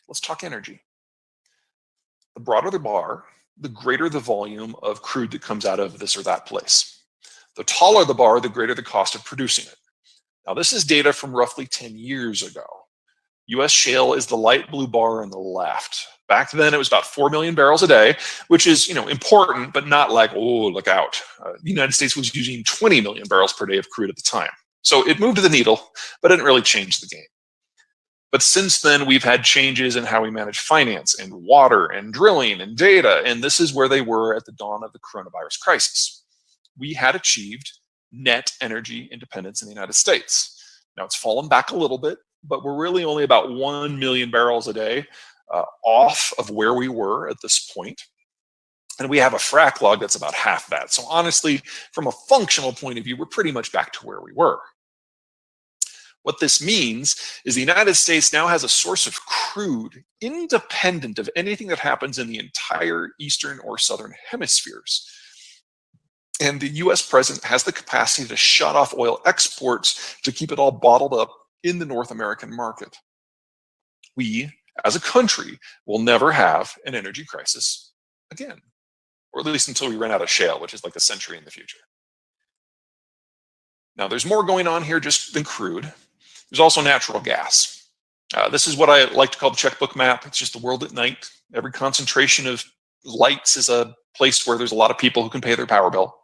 Let's talk energy. The broader the bar, the greater the volume of crude that comes out of this or that place. The taller the bar, the greater the cost of producing it. Now, this is data from roughly 10 years ago. US shale is the light blue bar on the left. Back then, it was about 4 million barrels a day, which is, important, but not like, oh, look out. The United States was using 20 million barrels per day of crude at the time. So it moved the needle, but it didn't really change the game. But since then, we've had changes in how we manage finance and water and drilling and data, and this is where they were at the dawn of the coronavirus crisis. We had achieved net energy independence in the United States. Now, it's fallen back a little bit, but we're really only about 1 million barrels a day off of where we were at this point. And we have a frac log that's about half that. So honestly, from a functional point of view, we're pretty much back to where we were. What this means is the United States now has a source of crude independent of anything that happens in the entire Eastern or Southern hemispheres. And the US president has the capacity to shut off oil exports to keep it all bottled up in the North American market. We, as a country, will never have an energy crisis again, or at least until we run out of shale, which is like a century in the future. Now, there's more going on here just than crude. There's also natural gas. This is what I like to call the checkbook map. It's just the world at night. Every concentration of lights is a place where there's a lot of people who can pay their power bill.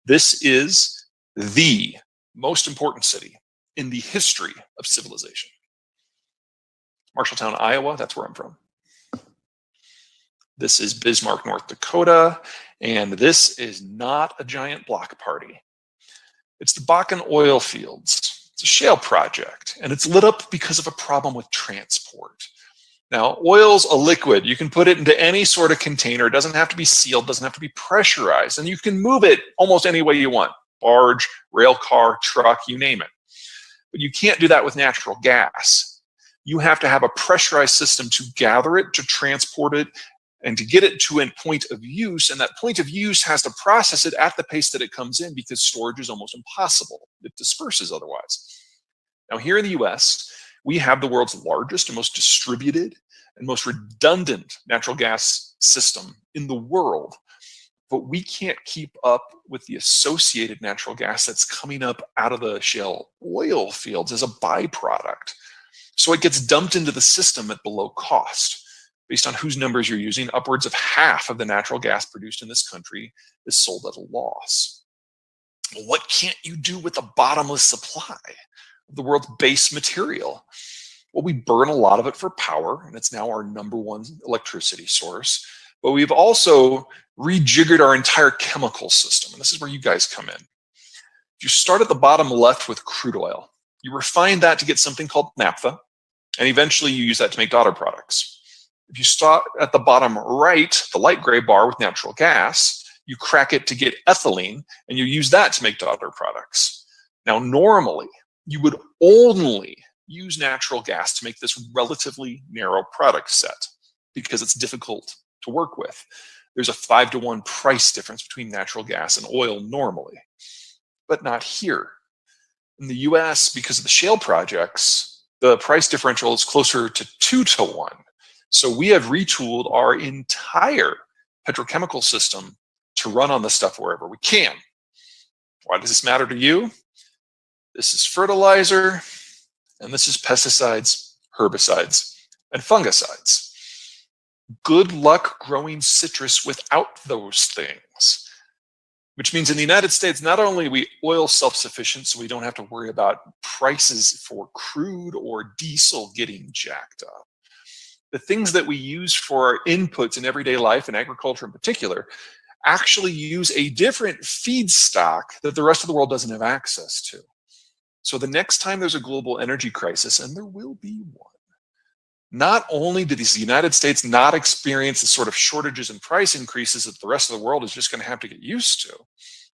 This is the most important city in the history of civilization. Marshalltown, Iowa, that's where I'm from. This is Bismarck, North Dakota, and this is not a giant block party. It's the Bakken oil fields. It's a shale project, and it's lit up because of a problem with transport. Now, oil's a liquid. You can put it into any sort of container. It doesn't have to be sealed, doesn't have to be pressurized, and you can move it almost any way you want. Barge, rail car, truck, you name it. But you can't do that with natural gas. You have to have a pressurized system to gather it, to transport it, and to get it to a point of use. And that point of use has to process it at the pace that it comes in because storage is almost impossible. It disperses otherwise. Now, here in the US, we have the world's largest and most distributed and most redundant natural gas system in the world. But we can't keep up with the associated natural gas that's coming up out of the shale oil fields as a byproduct. So it gets dumped into the system at below cost. Based on whose numbers you're using, upwards of half of the natural gas produced in this country is sold at a loss. Well, what can't you do with the bottomless supply of the world's base material? Well, we burn a lot of it for power, and it's now our #1 electricity source. But we've also rejiggered our entire chemical system, and this is where you guys come in. If you start at the bottom left with crude oil, you refine that to get something called naphtha, and eventually you use that to make daughter products. If you start at the bottom right, the light gray bar with natural gas, you crack it to get ethylene, and you use that to make daughter products. Now, normally, you would only use natural gas to make this relatively narrow product set because it's difficult to work with. There's a 5-to-1 price difference between natural gas and oil normally, but not here. In the US, because of the shale projects, the price differential is closer to 2-to-1. So we have retooled our entire petrochemical system to run on this stuff wherever we can. Why does this matter to you? This is fertilizer, and this is pesticides, herbicides, and fungicides. Good luck growing citrus without those things. Which means in the United States, not only are we oil self-sufficient, so we don't have to worry about prices for crude or diesel getting jacked up. The things that we use for our inputs in everyday life, and agriculture in particular, actually use a different feedstock that the rest of the world doesn't have access to. So the next time there's a global energy crisis, and there will be one, not only did the United States not experience the sort of shortages and price increases that the rest of the world is just going to have to get used to,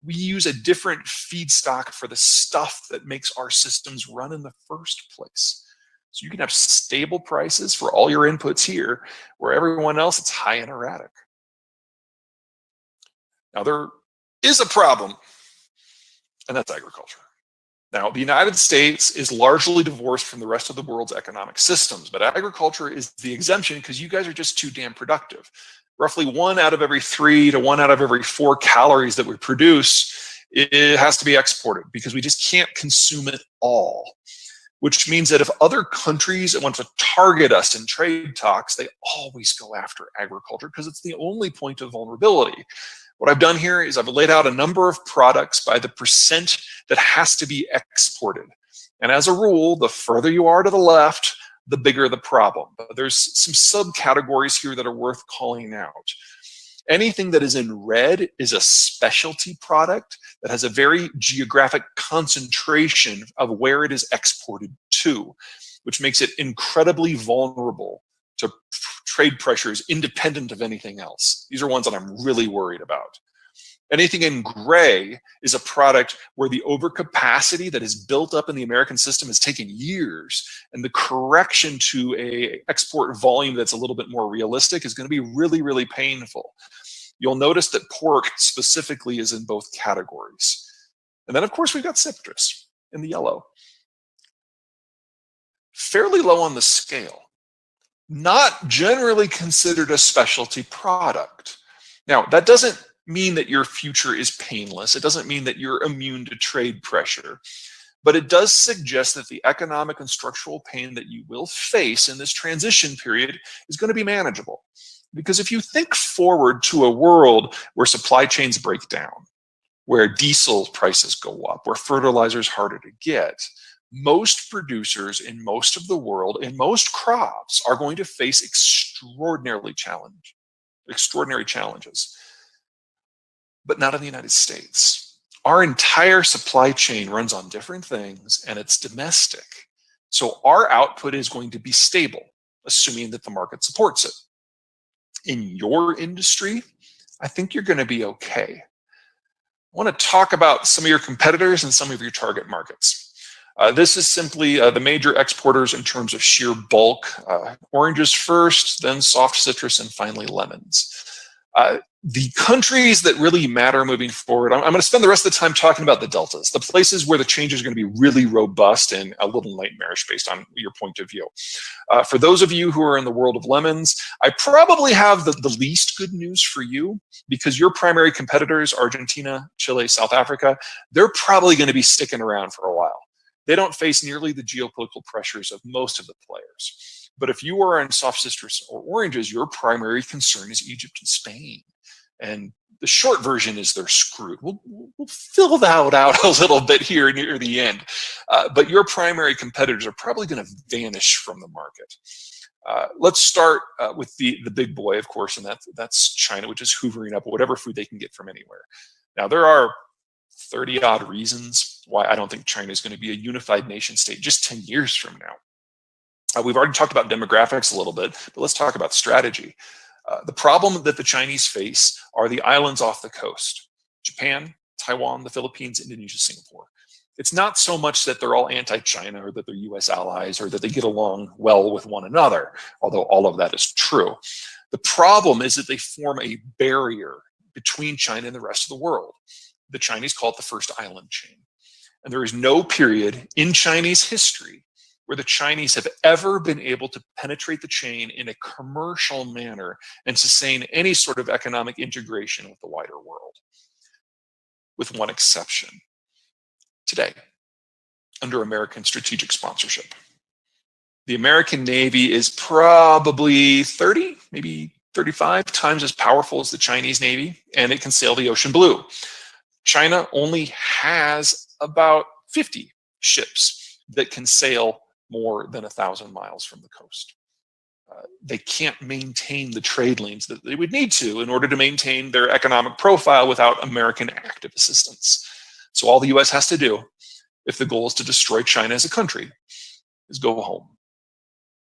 we use a different feedstock for the stuff that makes our systems run in the first place. So you can have stable prices for all your inputs here, where everyone else, it's high and erratic. Now, there is a problem, and that's agriculture. Now, the United States is largely divorced from the rest of the world's economic systems, but agriculture is the exemption because you guys are just too damn productive. Roughly 1 out of every 3 to 1 out of every 4 calories that we produce, it has to be exported because we just can't consume it all. Which means that if other countries want to target us in trade talks, they always go after agriculture because it's the only point of vulnerability. What I've done here is I've laid out a number of products by the percent that has to be exported. And as a rule, the further you are to the left, the bigger the problem. But there's some subcategories here that are worth calling out. Anything that is in red is a specialty product that has a very geographic concentration of where it is exported to, which makes it incredibly vulnerable to trade pressures independent of anything else. These are ones that I'm really worried about. Anything in gray is a product where the overcapacity that is built up in the American system has taken years, and the correction to a export volume that's a little bit more realistic is going to be really, really painful. You'll notice that pork specifically is in both categories. And then, of course, we've got citrus in the yellow. Fairly low on the scale. Not generally considered a specialty product. Now, that doesn't mean that your future is painless. It doesn't mean that you're immune to trade pressure. But it does suggest that the economic and structural pain that you will face in this transition period is going to be manageable. Because if you think forward to a world where supply chains break down, where diesel prices go up, where fertilizer is harder to get, most producers in most of the world, in most crops, are going to face extraordinary challenges. But not in the United States. Our entire supply chain runs on different things, and it's domestic. So our output is going to be stable, assuming that the market supports it. In your industry, I think you're going to be okay. I want to talk about some of your competitors and some of your target markets. This is simply the major exporters in terms of sheer bulk. Oranges first, then soft citrus, and finally lemons. The countries that really matter moving forward, I'm going to spend the rest of the time talking about the deltas, the places where the changes are going to be really robust and a little nightmarish based on your point of view. For those of you who are in the world of lemons, I probably have the least good news for you because your primary competitors, Argentina, Chile, South Africa, they're probably going to be sticking around for a while. They don't face nearly the geopolitical pressures of most of the players. But if you are in soft citrus or oranges, your primary concern is Egypt and Spain. And the short version is they're screwed. We'll fill that out a little bit here near the end. But your primary competitors are probably going to vanish from the market. Let's start with the big boy, of course, and that's China, which is hoovering up whatever food they can get from anywhere. Now, there are 30-odd reasons why I don't think China is going to be a unified nation state just 10 years from now. We've already talked about demographics a little bit, but let's talk about strategy. The problem that the Chinese face are the islands off the coast: Japan, Taiwan, the Philippines, Indonesia, Singapore. It's not so much that they're all anti-China or that they're US allies or that they get along well with one another, although all of that is true. The problem is that they form a barrier between China and the rest of the world. The Chinese call it the first island chain. And there is no period in Chinese history where the Chinese have ever been able to penetrate the chain in a commercial manner and sustain any sort of economic integration with the wider world, with one exception. Today, under American strategic sponsorship. The American Navy is probably 30, maybe 35 times as powerful as the Chinese Navy, and it can sail the ocean blue. China only has about 50 ships that can sail more than 1,000 miles from the coast. They can't maintain the trade lanes that they would need to in order to maintain their economic profile without American active assistance. So all the US has to do, if the goal is to destroy China as a country, is go home.